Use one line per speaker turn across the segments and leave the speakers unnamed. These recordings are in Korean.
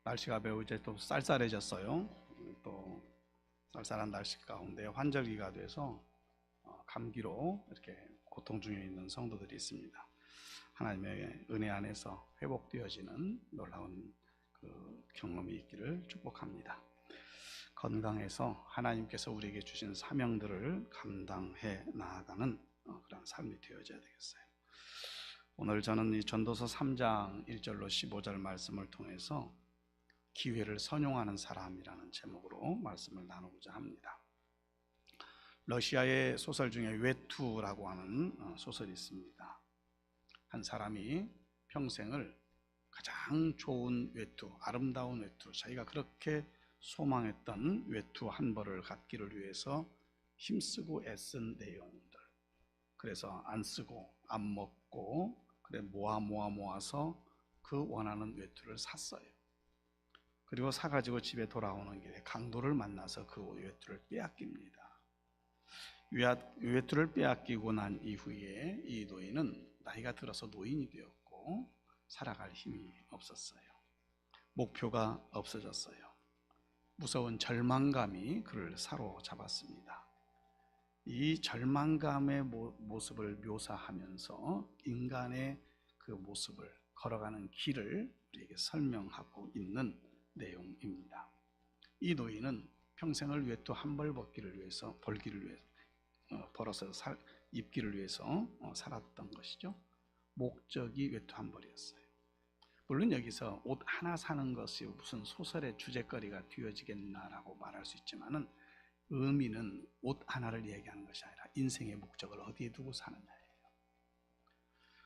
날씨가 매우 이제 또 쌀쌀해졌어요. 또 쌀쌀한 날씨 가운데 환절기가 돼서 감기로 이렇게 고통 중에 있는 성도들이 있습니다. 하나님의 은혜 안에서 회복되어지는 놀라운 그 경험이 있기를 축복합니다. 건강해서 하나님께서 우리에게 주신 사명들을 감당해 나아가는 그런 삶이 되어져야 되겠어요. 오늘 저는 이 전도서 3장 1절로 15절 말씀을 통해서 기회를 선용하는 사람이라는 제목으로 말씀을 나누고자 합니다. 러시아의 소설 중에 외투라고 하는 소설이 있습니다. 한 사람이 평생을 가장 좋은 외투, 아름다운 외투, 자기가 그렇게 소망했던 외투 한 벌을 갖기를 위해서 힘쓰고 애쓴 내용들, 그래서 안 쓰고 안 먹고 그래 모아서 그 원하는 외투를 샀어요. 그리고 사가지고 집에 돌아오는 길에 강도를 만나서 그 외투를 빼앗깁니다. 외투를 빼앗기고 난 이후에 이 노인은 나이가 들어서 노인이 되었고 살아갈 힘이 없었어요. 목표가 없어졌어요. 무서운 절망감이 그를 사로잡았습니다. 이 절망감의 모습을 묘사하면서 인간의 그 모습을 걸어가는 길을 우리에게 설명하고 있는 내용입니다. 이 노인은 평생을 외투 한 벌 벌기를 위해서 벌어서 입기를 위해서 살았던 것이죠. 목적이 외투 한 벌이었어요. 물론 여기서 옷 하나 사는 것이 무슨 소설의 주제거리가 되어지겠나라고 말할 수 있지만은 의미는 옷 하나를 얘기하는 것이 아니라 인생의 목적을 어디에 두고 사느냐예요.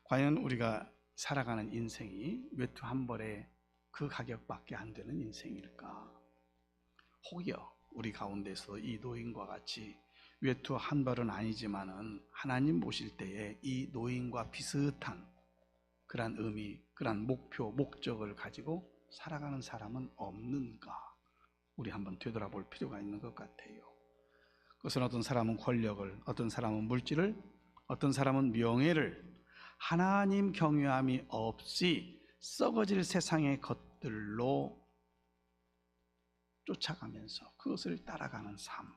과연 우리가 살아가는 인생이 외투 한 벌에 그 가격밖에 안 되는 인생일까? 혹여 우리 가운데서 이 노인과 같이 외투 한 벌은 아니지만은 하나님 보실 때에 이 노인과 비슷한 그러한 의미, 그러한 목표, 목적을 가지고 살아가는 사람은 없는가? 우리 한번 되돌아볼 필요가 있는 것 같아요. 그것은 어떤 사람은 권력을, 어떤 사람은 물질을, 어떤 사람은 명예를, 하나님 경외함이 없이 썩어질 세상의 것들로 쫓아가면서 그것을 따라가는 삶,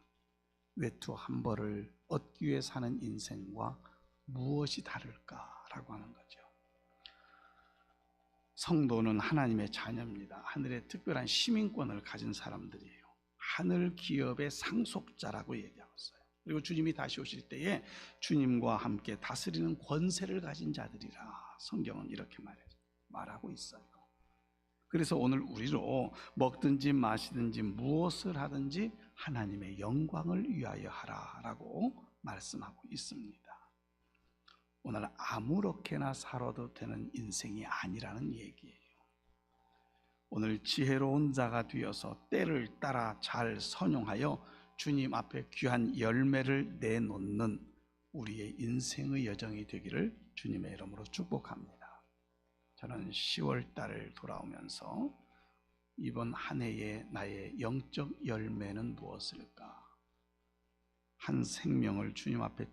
외투 한 벌을 얻기 위해 사는 인생과 무엇이 다를까라고 하는 거죠. 성도는 하나님의 자녀입니다. 하늘의 특별한 시민권을 가진 사람들이에요. 하늘 기업의 상속자라고 얘기하고 있어요. 그리고 주님이 다시 오실 때에 주님과 함께 다스리는 권세를 가진 자들이라 성경은 이렇게 말하고 있어요. 그래서 오늘 우리로 먹든지 마시든지 무엇을 하든지 하나님의 영광을 위하여 하라라고 말씀하고 있습니다. 오늘 아무렇게나 살아도 되는 인생이 아니라는 얘기예요. 오늘 지혜로운 자가 되어서 때를 따라 잘 선용하여 주님 앞에 귀한 열매를 내놓는 우리의 인생의 여정이 되기를 주님의 이름으로 축복합니다. 저는 10월 달을 돌아오면서 이번 한 해의 나의 영적 열매는 무엇일까? 한 생명을 주님 앞에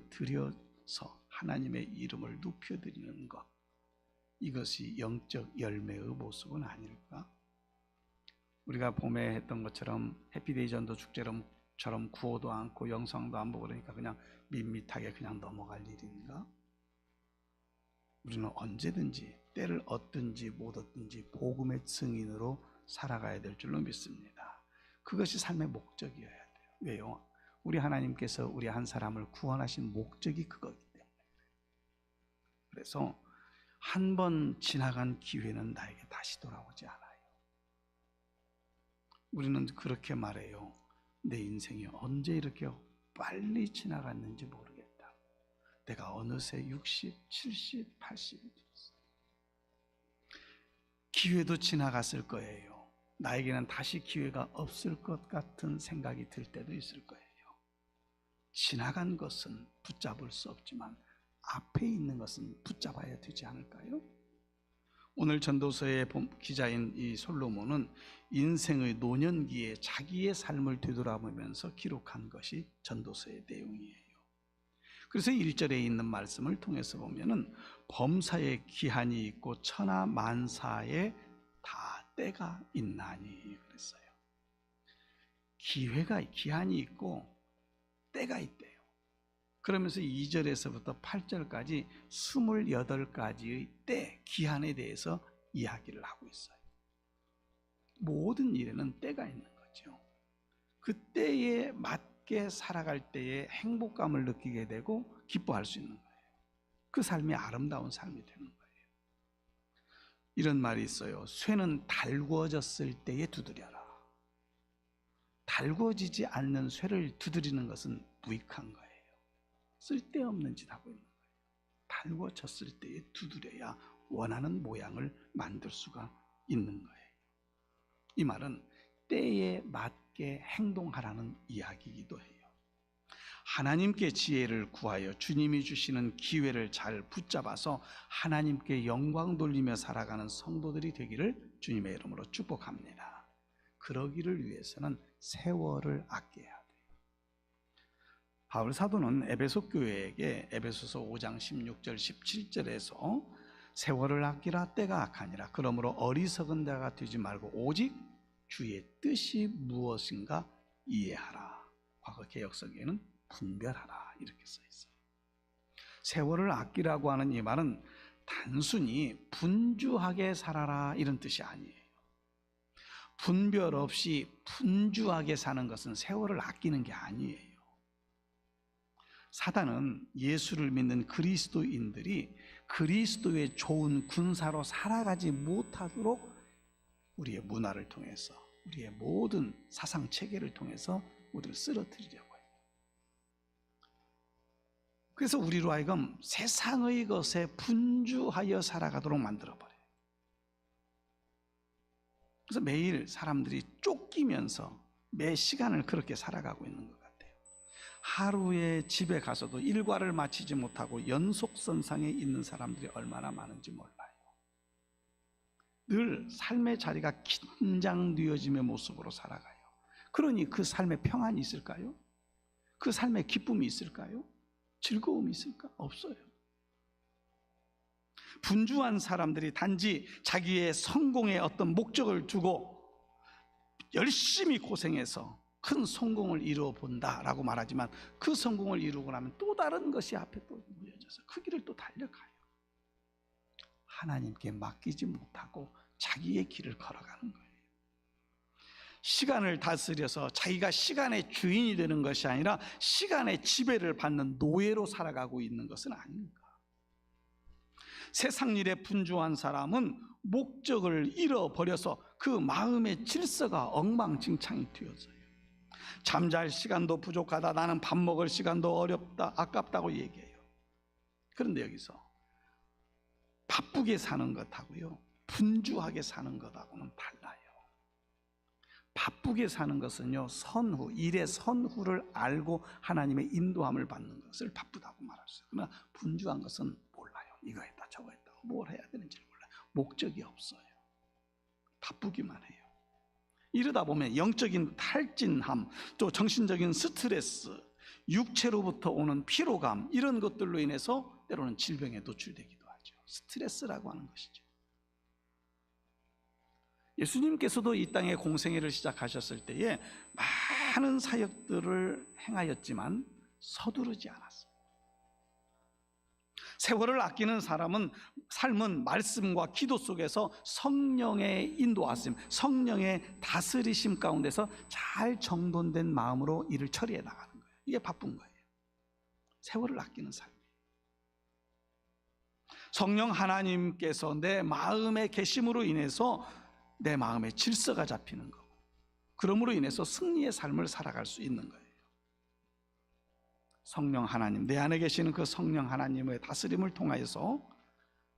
드려서 하나님의 이름을 높여드리는 것, 이것이 영적 열매의 모습은 아닐까? 우리가 봄에 했던 것처럼 해피데이 전도 축제처럼 구호도 않고 영상도 안 보고 그러니까 그냥 밋밋하게 그냥 넘어갈 일인가? 우리는 언제든지 때를 얻든지 못 얻든지 복음의 증인으로 살아가야 될 줄로 믿습니다. 그것이 삶의 목적이어야 돼요. 왜요? 우리 하나님께서 우리 한 사람을 구원하신 목적이 그거기 때문에. 그래서 한 번 지나간 기회는 나에게 다시 돌아오지 않아요. 우리는 그렇게 말해요. 내 인생이 언제 이렇게 빨리 지나갔는지 모르겠다. 내가 어느새 60, 70, 80이 되었어. 기회도 지나갔을 거예요. 나에게는 다시 기회가 없을 것 같은 생각이 들 때도 있을 거예요. 지나간 것은 붙잡을 수 없지만 앞에 있는 것은 붙잡아야 되지 않을까요? 오늘 전도서의 기자인 이 솔로몬은 인생의 노년기에 자기의 삶을 되돌아보면서 기록한 것이 전도서의 내용이에요. 그래서 1절에 있는 말씀을 통해서 보면은 범사에 기한이 있고 천하 만사에 다 때가 있나니 그랬어요. 기한이 있고 때가 있대요. 그러면서 2절에서부터 8절까지 28가지의 때, 기한에 대해서 이야기를 하고 있어요. 모든 일에는 때가 있는 거죠. 그 때에 맞게 살아갈 때에 행복감을 느끼게 되고 기뻐할 수 있는 거예요. 그 삶이 아름다운 삶이 되는 거예요. 이런 말이 있어요. 쇠는 달궈졌을 때에 두드려라. 달궈지지 않는 쇠를 두드리는 것은 무익한 거예요. 쓸데없는 짓 하고 있는 거예요. 달궈졌을 때에 두드려야 원하는 모양을 만들 수가 있는 거예요. 이 말은 때에 맞게 행동하라는 이야기이기도 해요. 하나님께 지혜를 구하여 주님이 주시는 기회를 잘 붙잡아서 하나님께 영광 돌리며 살아가는 성도들이 되기를 주님의 이름으로 축복합니다. 그러기를 위해서는 세월을 아껴야 돼요. 바울 사도는 에베소 교회에게 에베소서 5장 16절 17절에서 세월을 아끼라, 때가 악하니라. 그러므로 어리석은 자가 되지 말고 오직 주의 뜻이 무엇인가 이해하라. 과거 개역성에는 분별하라 이렇게 써 있어요. 세월을 아끼라고 하는 이 말은 단순히 분주하게 살아라 이런 뜻이 아니에요. 분별 없이 분주하게 사는 것은 세월을 아끼는 게 아니에요. 사단은 예수를 믿는 그리스도인들이 그리스도의 좋은 군사로 살아가지 못하도록 우리의 문화를 통해서, 우리의 모든 사상 체계를 통해서 우리를 쓰러뜨리려고 해요. 그래서 우리로 하여금 세상의 것에 분주하여 살아가도록 만들어버려요. 그래서 매일 사람들이 쫓기면서 매 시간을 그렇게 살아가고 있는 것 같아요. 하루에 집에 가서도 일과를 마치지 못하고 연속선상에 있는 사람들이 얼마나 많은지 몰라요. 늘 삶의 자리가 긴장되어짐의 모습으로 살아가요. 그러니 그 삶에 평안이 있을까요? 그 삶에 기쁨이 있을까요? 즐거움이 있을까? 없어요. 분주한 사람들이 단지 자기의 성공에 어떤 목적을 두고 열심히 고생해서 큰 성공을 이루어 본다라고 말하지만 그 성공을 이루고 나면 또 다른 것이 앞에 또 놓여져서 그 길을 또 달려가요. 하나님께 맡기지 못하고 자기의 길을 걸어가는 거예요. 시간을 다스려서 자기가 시간의 주인이 되는 것이 아니라 시간의 지배를 받는 노예로 살아가고 있는 것은 아닌가. 세상 일에 분주한 사람은 목적을 잃어버려서 그 마음의 질서가 엉망진창이 되어져요. 잠잘 시간도 부족하다, 나는 밥 먹을 시간도 어렵다, 아깝다고 얘기해요. 그런데 여기서 바쁘게 사는 것하고요, 분주하게 사는 것하고는 달라요. 바쁘게 사는 것은요, 선후, 일의 선후를 알고 하나님의 인도함을 받는 것을 바쁘다고 말할 수 있어요. 그러나 분주한 것은 몰라요. 이거 했다 저거 했다, 뭘 해야 되는지 몰라요. 목적이 없어요. 바쁘기만 해요. 이러다 보면 영적인 탈진함, 또 정신적인 스트레스, 육체로부터 오는 피로감, 이런 것들로 인해서 때로는 질병에 노출되기도 하죠. 스트레스라고 하는 것이죠. 예수님께서도 이 땅에 공생애를 시작하셨을 때에 많은 사역들을 행하였지만 서두르지 않았어요. 세월을 아끼는 삶은 말씀과 기도 속에서 성령의 인도하심, 성령의 다스리심 가운데서 잘 정돈된 마음으로 일을 처리해 나가는 거예요. 이게 바쁜 거예요. 세월을 아끼는 삶이에요. 성령 하나님께서 내 마음에 계심으로 인해서 내 마음의 질서가 잡히는 거고, 그러므로 인해서 승리의 삶을 살아갈 수 있는 거예요. 성령 하나님, 내 안에 계시는 그 성령 하나님의 다스림을 통하여서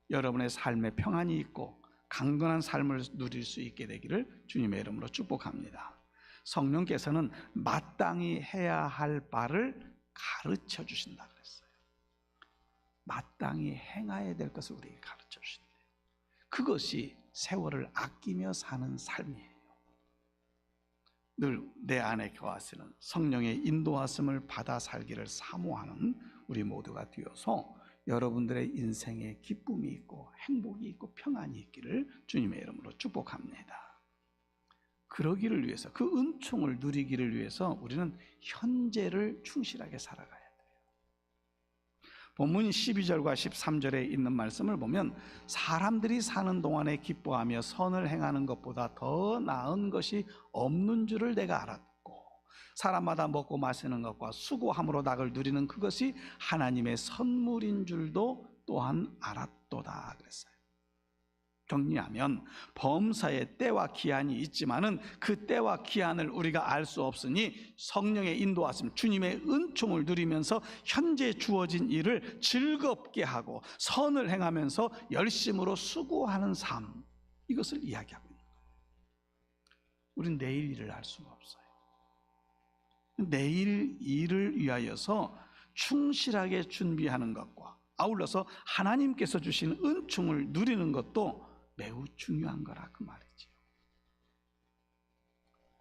여러분의 삶에 평안이 있고 강건한 삶을 누릴 수 있게 되기를 주님의 이름으로 축복합니다. 성령께서는 마땅히 해야 할 바를 가르쳐 주신다 그랬어요. 마땅히 행해야 될 것을 우리에게 가르쳐 주신대요. 그것이 세월을 아끼며 사는 삶이에요. 늘 내 안에 거하시는 성령의 인도하심을 받아 살기를 사모하는 우리 모두가 되어서 여러분들의 인생에 기쁨이 있고 행복이 있고 평안이 있기를 주님의 이름으로 축복합니다. 그러기를 위해서, 그 은총을 누리기를 위해서 우리는 현재를 충실하게 살아가야 돼요. 본문 12절과 13절에 있는 말씀을 보면 사람들이 사는 동안에 기뻐하며 선을 행하는 것보다 더 나은 것이 없는 줄을 내가 알았고 사람마다 먹고 마시는 것과 수고함으로 낙을 누리는 그것이 하나님의 선물인 줄도 또한 알았도다 그랬어요. 정리하면 범사에 때와 기한이 있지만은 그 때와 기한을 우리가 알 수 없으니 성령의 인도하심, 주님의 은총을 누리면서 현재 주어진 일을 즐겁게 하고 선을 행하면서 열심으로 수고하는 삶, 이것을 이야기하고 있는 거예요. 우리는 내일 일을 알 수가 없어요. 내일 일을 위하여서 충실하게 준비하는 것과 아울러서 하나님께서 주신 은총을 누리는 것도 매우 중요한 거라 그 말이지요.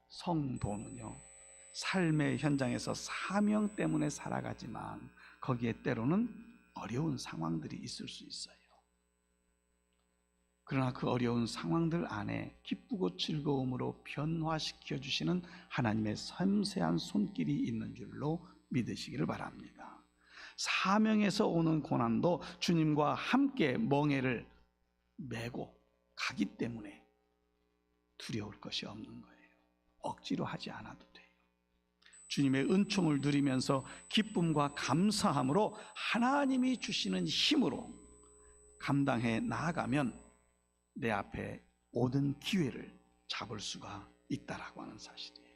성도는요, 삶의 현장에서 사명 때문에 살아가지만 거기에 때로는 어려운 상황들이 있을 수 있어요. 그러나 그 어려운 상황들 안에 기쁘고 즐거움으로 변화시켜 주시는 하나님의 섬세한 손길이 있는 줄로 믿으시기를 바랍니다. 사명에서 오는 고난도 주님과 함께 멍에를 메고 가기 때문에 두려울 것이 없는 거예요. 억지로 하지 않아도 돼요. 주님의 은총을 누리면서 기쁨과 감사함으로 하나님이 주시는 힘으로 감당해 나아가면 내 앞에 모든 기회를 잡을 수가 있다라고 하는 사실이에요.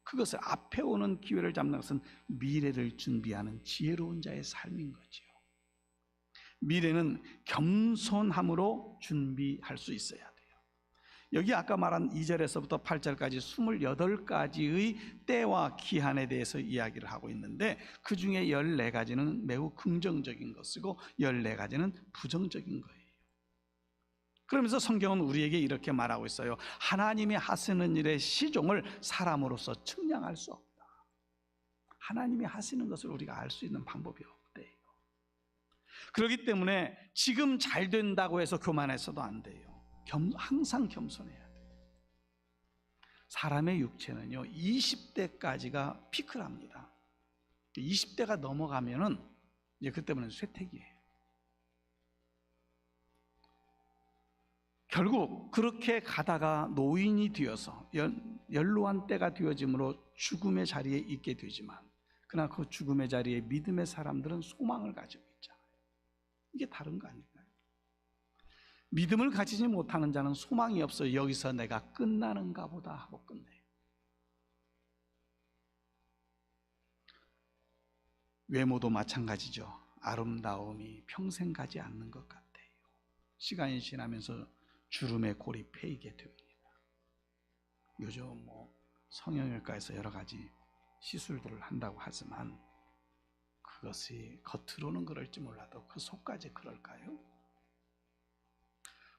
그것을 앞에 오는 기회를 잡는 것은 미래를 준비하는 지혜로운 자의 삶인 거죠. 미래는 겸손함으로 준비할 수 있어야 돼요. 여기 아까 말한 2절에서부터 8절까지 28가지의 때와 기한에 대해서 이야기를 하고 있는데 그 중에 14가지는 매우 긍정적인 것이고 14가지는 부정적인 거예요. 그러면서 성경은 우리에게 이렇게 말하고 있어요. 하나님이 하시는 일의 시종을 사람으로서 측량할 수 없다. 하나님이 하시는 것을 우리가 알 수 있는 방법이 없대요. 그렇기 때문에 지금 잘 된다고 해서 교만해서도 안 돼요. 항상 겸손해야 돼요. 사람의 육체는요 20대까지가 피크랍니다. 20대가 넘어가면은 이제 그때부터는 쇠퇴기예요. 결국 그렇게 가다가 노인이 되어서 연로한 때가 되어짐으로 죽음의 자리에 있게 되지만 그러나 그 죽음의 자리에 믿음의 사람들은 소망을 가지고 있잖아요. 이게 다른 거 아닐까요? 믿음을 가지지 못하는 자는 소망이 없어 여기서 내가 끝나는가 보다 하고 끝내요. 외모도 마찬가지죠. 아름다움이 평생 가지 않는 것 같아요. 시간이 지나면서 주름의 골이 패이게 됩니다. 요즘 성형외과에서 여러 가지 시술들을 한다고 하지만 그것이 겉으로는 그럴지 몰라도 그 속까지 그럴까요?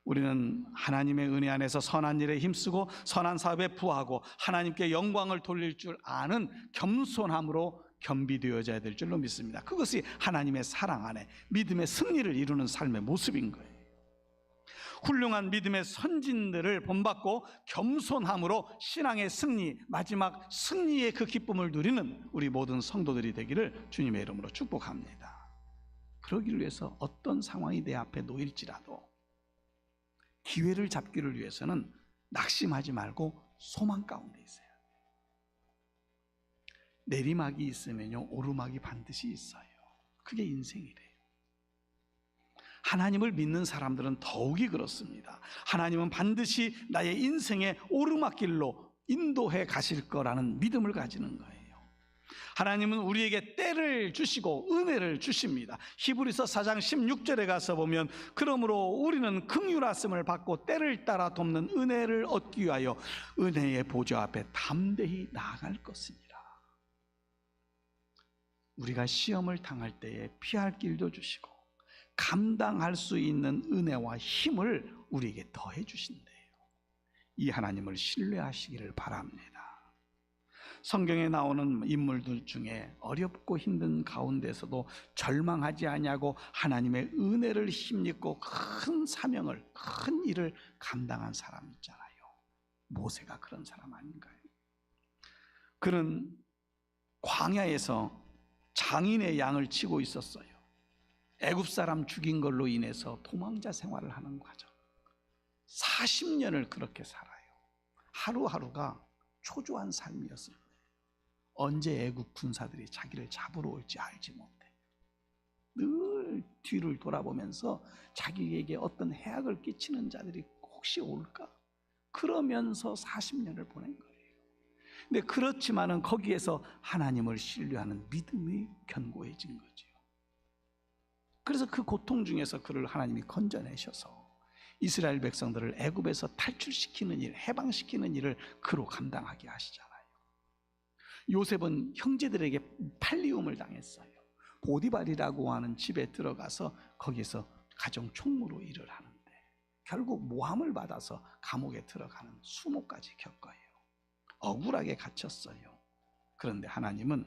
우리는 하나님의 은혜 안에서 선한 일에 힘쓰고 선한 사업에 부하고 하나님께 영광을 돌릴 줄 아는 겸손함으로 겸비되어져야 될 줄로 믿습니다. 그것이 하나님의 사랑 안에 믿음의 승리를 이루는 삶의 모습인 거예요. 훌륭한 믿음의 선진들을 본받고 겸손함으로 신앙의 승리, 마지막 승리의 그 기쁨을 누리는 우리 모든 성도들이 되기를 주님의 이름으로 축복합니다. 그러기를 위해서 어떤 상황이 내 앞에 놓일지라도 기회를 잡기를 위해서는 낙심하지 말고 소망 가운데 있어요. 내리막이 있으면요 오르막이 반드시 있어요. 그게 인생이래요. 하나님을 믿는 사람들은 더욱이 그렇습니다. 하나님은 반드시 나의 인생의 오르막길로 인도해 가실 거라는 믿음을 가지는 거예요. 하나님은 우리에게 때를 주시고 은혜를 주십니다. 히브리서 4장 16절에 가서 보면 그러므로 우리는 긍휼하심을 받고 때를 따라 돕는 은혜를 얻기 위하여 은혜의 보좌 앞에 담대히 나아갈 것이니라. 우리가 시험을 당할 때에 피할 길도 주시고 감당할 수 있는 은혜와 힘을 우리에게 더해 주신대요. 이 하나님을 신뢰하시기를 바랍니다. 성경에 나오는 인물들 중에 어렵고 힘든 가운데서도 절망하지 아니하고 하나님의 은혜를 힘입고 큰 사명을, 큰 일을 감당한 사람 있잖아요. 모세가 그런 사람 아닌가요? 그는 광야에서 장인의 양을 치고 있었어요. 애굽 사람 죽인 걸로 인해서 도망자 생활을 하는 과정. 40년을 그렇게 살아요. 하루하루가 초조한 삶이었어요. 언제 애굽 군사들이 자기를 잡으러 올지 알지 못해. 늘 뒤를 돌아보면서 자기에게 어떤 해악을 끼치는 자들이 혹시 올까? 그러면서 40년을 보낸 거예요. 근데 그렇지만은 거기에서 하나님을 신뢰하는 믿음이 견고해진 거죠. 그래서 그 고통 중에서 그를 하나님이 건져내셔서 이스라엘 백성들을 애굽에서 탈출시키는 일, 해방시키는 일을 그로 감당하게 하시잖아요. 요셉은 형제들에게 팔리움을 당했어요. 보디발이라고 하는 집에 들어가서 거기서 가정 총무로 일을 하는데 결국 모함을 받아서 감옥에 들어가는 수모까지 겪어요. 억울하게 갇혔어요. 그런데 하나님은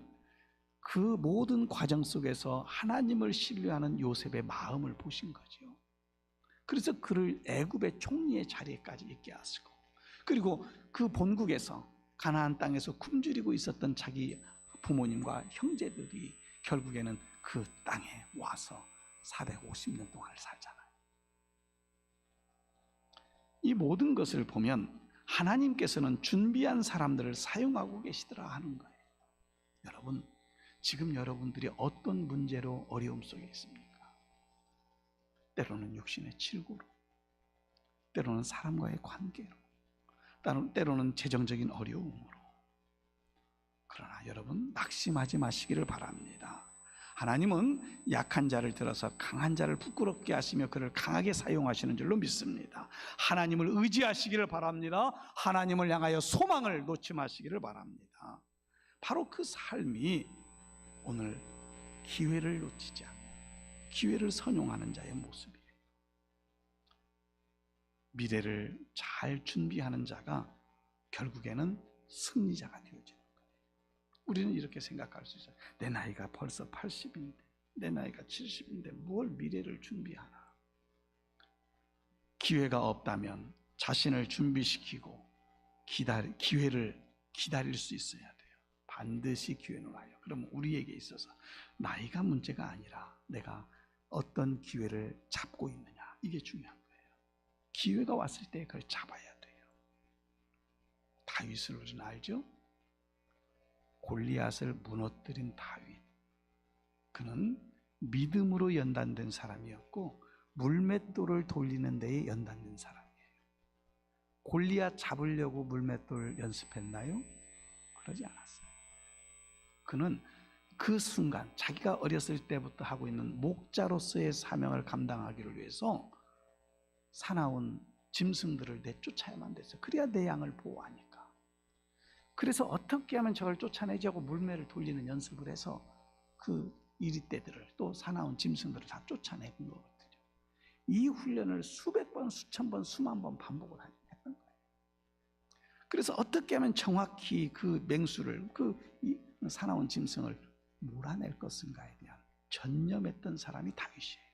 그 모든 과정 속에서 하나님을 신뢰하는 요셉의 마음을 보신 거죠. 그래서 그를 애굽의 총리의 자리에까지 있게 하시고, 그리고 그 본국에서 가나안 땅에서 굶주리고 있었던 자기 부모님과 형제들이 결국에는 그 땅에 와서 450년 동안 살잖아요. 이 모든 것을 보면 하나님께서는 준비한 사람들을 사용하고 계시더라 하는 거예요. 여러분, 지금 여러분들이 어떤 문제로 어려움 속에 있습니까? 때로는 육신의 칠고로, 때로는 사람과의 관계로, 때로는 재정적인 어려움으로. 그러나 여러분, 낙심하지 마시기를 바랍니다. 하나님은 약한 자를 들어서 강한 자를 부끄럽게 하시며 그를 강하게 사용하시는 줄로 믿습니다. 하나님을 의지하시기를 바랍니다. 하나님을 향하여 소망을 놓지 마시기를 바랍니다. 바로 그 삶이 오늘 기회를 놓치지 않고 기회를 선용하는 자의 모습이에요. 미래를 잘 준비하는 자가 결국에는 승리자가 되어지는 거예요. 우리는 이렇게 생각할 수 있어요. 내 나이가 벌써 80인데, 내 나이가 70인데 뭘 미래를 준비하나. 기회가 없다면 자신을 준비시키고 기회를 기다릴 수 있어야 돼요. 반드시 기회는 와요. 그럼 우리에게 있어서 나이가 문제가 아니라 내가 어떤 기회를 잡고 있느냐, 이게 중요한 거예요. 기회가 왔을 때 그걸 잡아야 돼요. 다윗을 우리는 알죠? 골리앗을 무너뜨린 다윗, 그는 믿음으로 연단된 사람이었고 물맷돌을 돌리는 데에 연단된 사람이에요. 골리앗 잡으려고 물맷돌 연습했나요? 그러지 않았어요. 그는 그 순간 자기가 어렸을 때부터 하고 있는 목자로서의 사명을 감당하기를 위해서 사나운 짐승들을 내쫓아야만 됐어요. 그래야 내 양을 보호하니까. 그래서 어떻게 하면 저걸 쫓아내지 하고 물매를 돌리는 연습을 해서 그 이리떼들을, 또 사나운 짐승들을 다 쫓아내는 거거든요. 이 훈련을 수백 번, 수천 번, 수만 번 반복을 했던 거예요. 그래서 어떻게 하면 정확히 그 맹수를, 그 사나운 짐승을 몰아낼 것인가에 대한 전념했던 사람이 다윗이에요.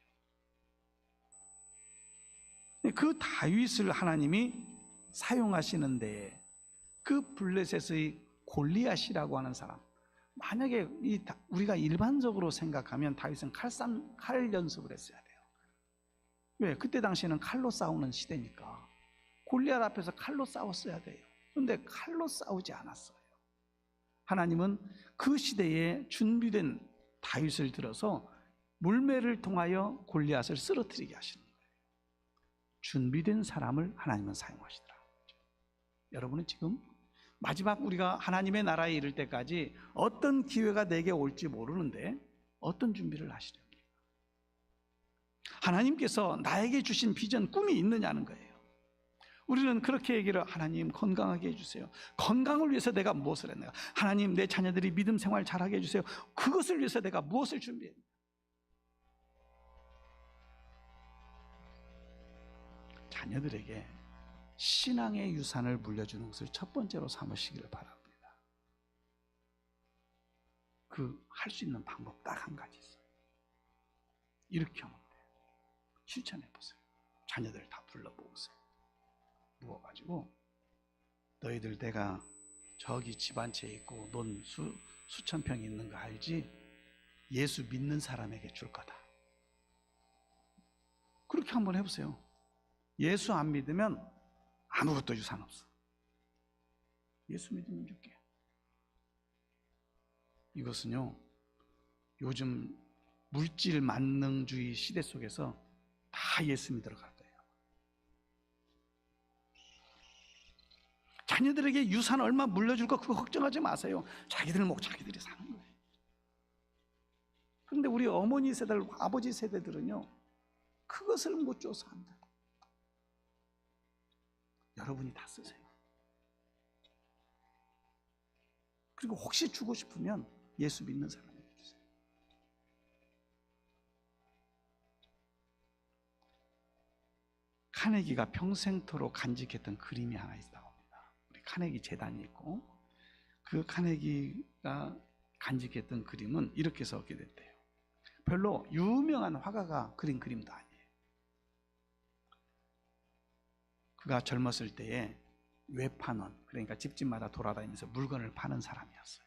그 다윗을 하나님이 사용하시는데 그 블레셋의 골리앗이라고 하는 사람, 만약에 우리가 일반적으로 생각하면 다윗은 칼 연습을 했어야 돼요. 왜? 그때 당시에는 칼로 싸우는 시대니까 골리앗 앞에서 칼로 싸웠어야 돼요. 그런데 칼로 싸우지 않았어요. 하나님은 그 시대에 준비된 다윗을 들어서 물매를 통하여 골리앗을 쓰러뜨리게 하시는 거예요. 준비된 사람을 하나님은 사용하시더라. 여러분은 지금 마지막 우리가 하나님의 나라에 이를 때까지 어떤 기회가 내게 올지 모르는데 어떤 준비를 하시렵니까? 하나님께서 나에게 주신 비전, 꿈이 있느냐는 거예요. 우리는 그렇게 얘기를, 하나님 건강하게 해주세요. 건강을 위해서 내가 무엇을 했는가? 하나님 내 자녀들이 믿음 생활 잘하게 해주세요. 그것을 위해서 내가 무엇을 준비했는가? 자녀들에게 신앙의 유산을 물려주는 것을 첫 번째로 삼으시기를 바랍니다. 할 수 있는 방법 딱 한 가지 있어요. 이렇게 하면 돼요. 실천해 보세요. 자녀들 다 불러보세요. 누워가지고 너희들 내가 저기 집 한 채 있고 논 수천 평 있는 거 알지? 예수 믿는 사람에게 줄 거다. 그렇게 한번 해보세요. 예수 안 믿으면 아무것도 유산 없어. 예수 믿으면 줄게. 이것은요, 요즘 물질 만능주의 시대 속에서 다 예수 믿으러 갈 거예요. 자녀들에게 유산 얼마 물려줄 거 그거 걱정하지 마세요. 자기들 목 자기들이 사는 거예요. 그런데 우리 어머니 세대들, 아버지 세대들은요, 그것을 못 줘서 한다. 여러분이 다 쓰세요. 그리고 혹시 주고 싶으면 예수 믿는 사람에게 주세요. 카네기가 평생토록 간직했던 그림이 하나 있다고. 우리 카네기 재단이 있고, 그 카네기가 간직했던 그림은 이렇게 적게 됐대요. 별로 유명한 화가가 그린 그림도 아니에요. 그가 젊었을 때에 외판원, 그러니까 집집마다 돌아다니면서 물건을 파는 사람이었어요.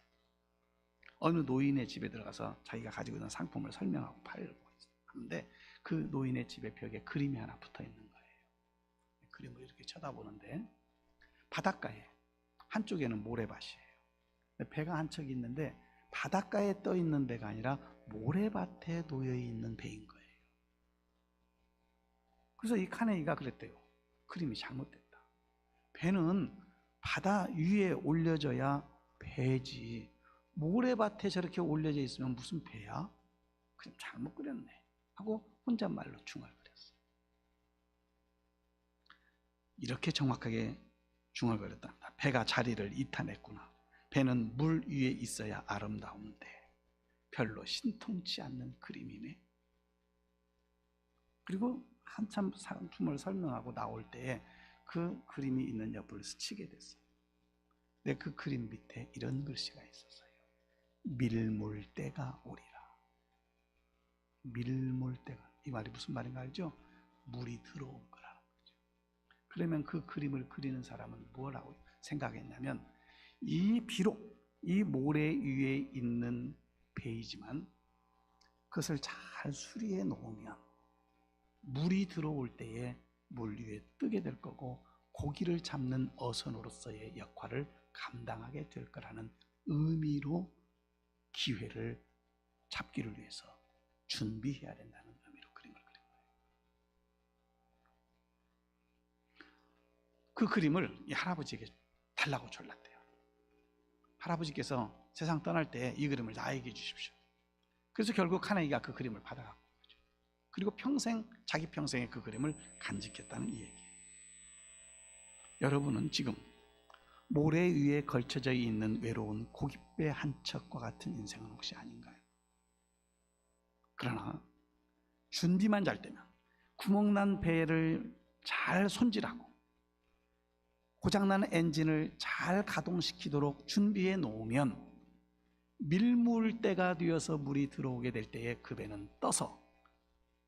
어느 노인의 집에 들어가서 자기가 가지고 있는 상품을 설명하고 팔려고 하는데, 그 노인의 집의 벽에 그림이 하나 붙어 있는 거예요. 그림을 이렇게 쳐다보는데, 바닷가에 한쪽에는 모래밭이에요. 배가 한 척이 있는데 바닷가에 떠 있는 배가 아니라 모래밭에 놓여 있는 배인 거예요. 그래서 이 카네기가 그랬대요. 그림이 잘못됐다. 배는 바다 위에 올려져야 배지, 모래밭에 저렇게 올려져 있으면 무슨 배야? 그럼 잘못 그렸네 하고 혼잣말로 중얼거렸어요. 이렇게 정확하게 중얼거렸다. 배가 자리를 이탈했구나. 배는 물 위에 있어야 아름다운데 별로 신통치 않는 그림이네. 그리고 한참 상품을 설명하고 나올 때에 그 그림이 있는 옆을 스치게 됐어요. 근데 그 그림 밑에 이런 글씨가 있었어요. 밀물때가 오리라. 밀물때가, 이 말이 무슨 말인가 알죠? 물이 들어온 거라는 거죠. 그러면 그 그림을 그리는 사람은 뭐라고 생각했냐면, 비록 이 모래 위에 있는 배이지만 그것을 잘 수리해 놓으면 물이 들어올 때에 물 위에 뜨게 될 거고 고기를 잡는 어선으로서의 역할을 감당하게 될 거라는 의미로 기회를 잡기를 위해서 준비해야 된다는 의미로 그림을 그린 거예요. 그 그림을 이 할아버지에게 달라고 졸랐대요. 할아버지께서 세상 떠날 때 이 그림을 나에게 주십시오. 그래서 결국 카네기가 그 그림을 받아간 거죠. 그리고 평생, 자기 평생에 그 그림을 간직했다는 이 얘기예요. 여러분은 지금 모래 위에 걸쳐져 있는 외로운 고깃배 한 척과 같은 인생은 혹시 아닌가요? 그러나 준비만 잘 되면, 구멍난 배를 잘 손질하고 고장난 엔진을 잘 가동시키도록 준비해 놓으면 밀물대가 되어서 물이 들어오게 될 때에 그 배는 떠서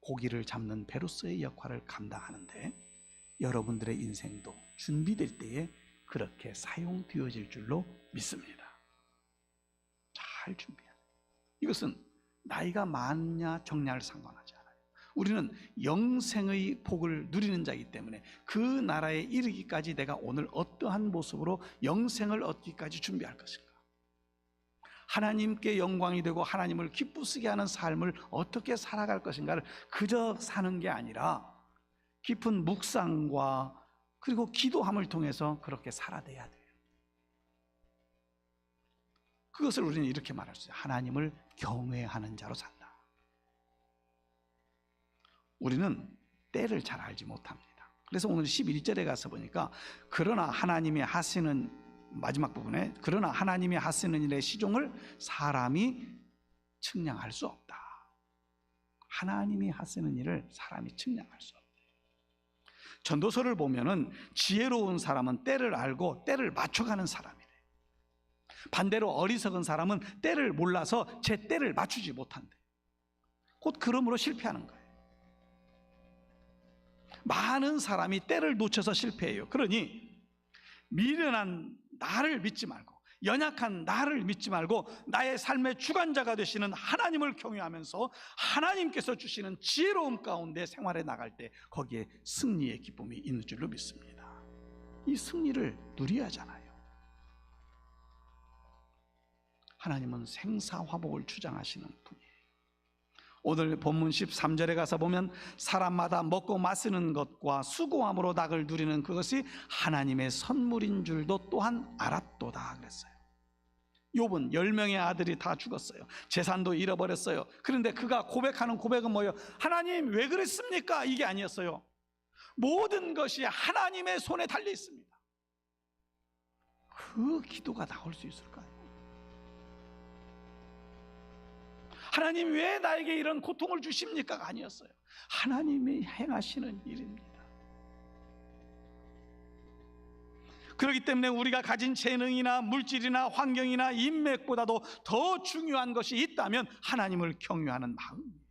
고기를 잡는 배로서의 역할을 감당하는데, 여러분들의 인생도 준비될 때에 그렇게 사용되어질 줄로 믿습니다. 잘 준비해야 돼요. 이것은 나이가 많냐 적냐를 상관하지 않아요. 우리는 영생의 복을 누리는 자이기 때문에 그 나라에 이르기까지 내가 오늘 어떠한 모습으로 영생을 얻기까지 준비할 것인가, 하나님께 영광이 되고 하나님을 기쁘시게 하는 삶을 어떻게 살아갈 것인가를 그저 사는 게 아니라 깊은 묵상과 그리고 기도함을 통해서 그렇게 살아내야 돼요. 그것을 우리는 이렇게 말할 수 있어요. 하나님을 경외하는 자로 산다. 우리는 때를 잘 알지 못합니다. 그래서 오늘 11절에 가서 보니까, 그러나 하나님이 하시는, 마지막 부분에, 그러나 하나님이 하시는 일의 시종을 사람이 측량할 수 없다. 하나님이 하시는 일을 사람이 측량할 수 없다. 전도서를 보면은 지혜로운 사람은 때를 알고 때를 맞춰가는 사람이래. 반대로 어리석은 사람은 때를 몰라서 제 때를 맞추지 못한대. 곧 그러므로 실패하는 거예요. 많은 사람이 때를 놓쳐서 실패해요. 그러니 미련한 나를 믿지 말고, 연약한 나를 믿지 말고 나의 삶의 주관자가 되시는 하나님을 경외하면서 하나님께서 주시는 지혜로움 가운데 생활해 나갈 때 거기에 승리의 기쁨이 있는 줄로 믿습니다. 이 승리를 누려야 하잖아요. 하나님은 생사화복을 주장하시는 분이에요. 오늘 본문 13절에 가서 보면 사람마다 먹고 마시는 것과 수고함으로 낙을 누리는 그것이 하나님의 선물인 줄도 또한 알았도다 그랬어요. 욥은 10명의 아들이 다 죽었어요. 재산도 잃어버렸어요. 그런데 그가 고백하는 고백은 뭐예요? 하나님 왜 그랬습니까? 이게 아니었어요. 모든 것이 하나님의 손에 달려 있습니다. 그 기도가 나올 수 있을까요? 하나님 왜 나에게 이런 고통을 주십니까가 아니었어요. 하나님이 행하시는 일입니다. 그렇기 때문에 우리가 가진 재능이나 물질이나 환경이나 인맥보다도 더 중요한 것이 있다면 하나님을 경외하는 마음이에요.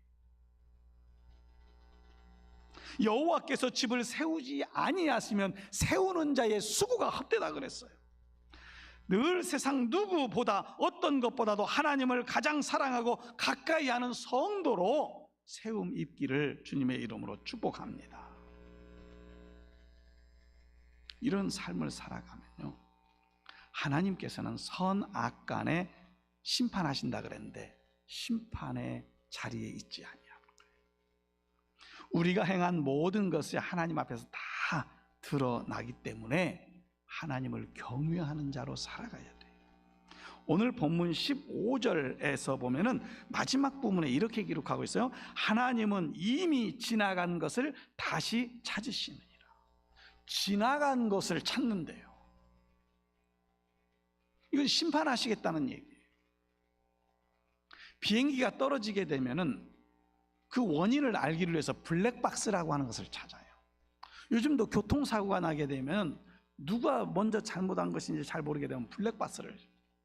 여호와께서 집을 세우지 아니하시면 세우는 자의 수고가 헛되다 그랬어요. 늘 세상 누구보다 어떤 것보다도 하나님을 가장 사랑하고 가까이 하는 성도로 세움 입기를 주님의 이름으로 축복합니다. 이런 삶을 살아가면요, 하나님께서는 선악 간에 심판하신다 그랬는데 심판의 자리에 있지 아니하는 거예요. 우리가 행한 모든 것이 하나님 앞에서 다 드러나기 때문에 하나님을 경외하는 자로 살아가야 돼요. 오늘 본문 15절에서 보면은 마지막 부분에 이렇게 기록하고 있어요. 하나님은 이미 지나간 것을 다시 찾으시느니라. 지나간 것을 찾는데요. 이건 심판하시겠다는 얘기예요. 비행기가 떨어지게 되면은 그 원인을 알기를 위해서 블랙박스라고 하는 것을 찾아요. 요즘도 교통사고가 나게 되면 누가 먼저 잘못한 것인지 잘 모르게 되면 블랙박스를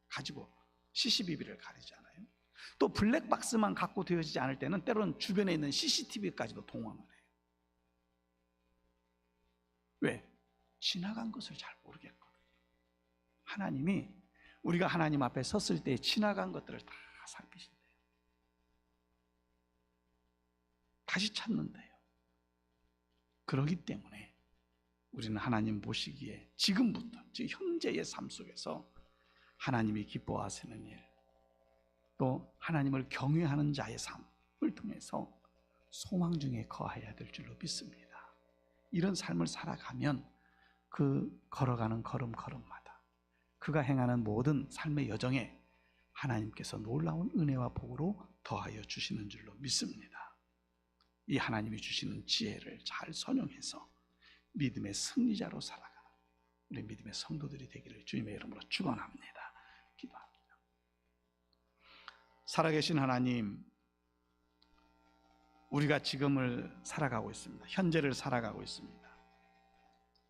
가지고 CCTV를 가리잖아요. 또 블랙박스만 갖고 되어지지 않을 때는 때로는 주변에 있는 CCTV까지도 동원을 해요. 왜? 지나간 것을 잘 모르겠거든요. 하나님이 우리가 하나님 앞에 섰을 때 지나간 것들을 다 살피신대요. 다시 찾는데요. 그러기 때문에 우리는 하나님 보시기에 지금부터, 즉 현재의 삶 속에서 하나님이 기뻐하시는 일, 또 하나님을 경외하는 자의 삶을 통해서 소망 중에 거해야 될 줄로 믿습니다. 이런 삶을 살아가면 그 걸어가는 걸음걸음마다 그가 행하는 모든 삶의 여정에 하나님께서 놀라운 은혜와 복으로 더하여 주시는 줄로 믿습니다. 이 하나님이 주시는 지혜를 잘 선용해서 믿음의 승리자로 살아가는 우리 믿음의 성도들이 되기를 주님의 이름으로 축원합니다. 기도합니다. 살아계신 하나님, 우리가 지금을 살아가고 있습니다. 현재를 살아가고 있습니다.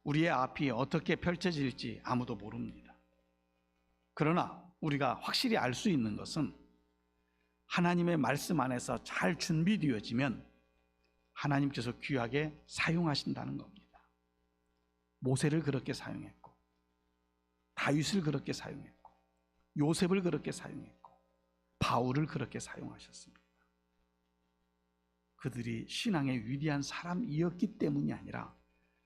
우리의 앞이 어떻게 펼쳐질지 아무도 모릅니다. 그러나 우리가 확실히 알 수 있는 것은 하나님의 말씀 안에서 잘 준비되어지면 하나님께서 귀하게 사용하신다는 겁니다. 모세를 그렇게 사용했고, 다윗을 그렇게 사용했고, 요셉을 그렇게 사용했고, 바울을 그렇게 사용하셨습니다. 그들이 신앙의 위대한 사람이었기 때문이 아니라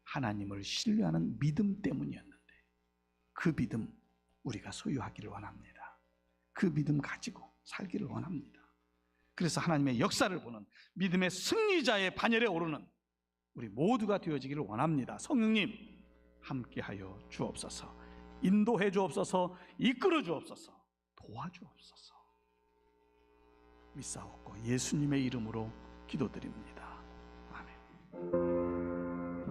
하나님을 신뢰하는 믿음 때문이었는데, 그 믿음 우리가 소유하기를 원합니다. 그 믿음 가지고 살기를 원합니다. 그래서 하나님의 역사를 보는 믿음의 승리자의 반열에 오르는 우리 모두가 되어지기를 원합니다. 성령님 함께하여 주옵소서. 인도해 주옵소서. 이끌어 주옵소서. 도와주옵소서. 믿사옵고 예수님의 이름으로 기도드립니다.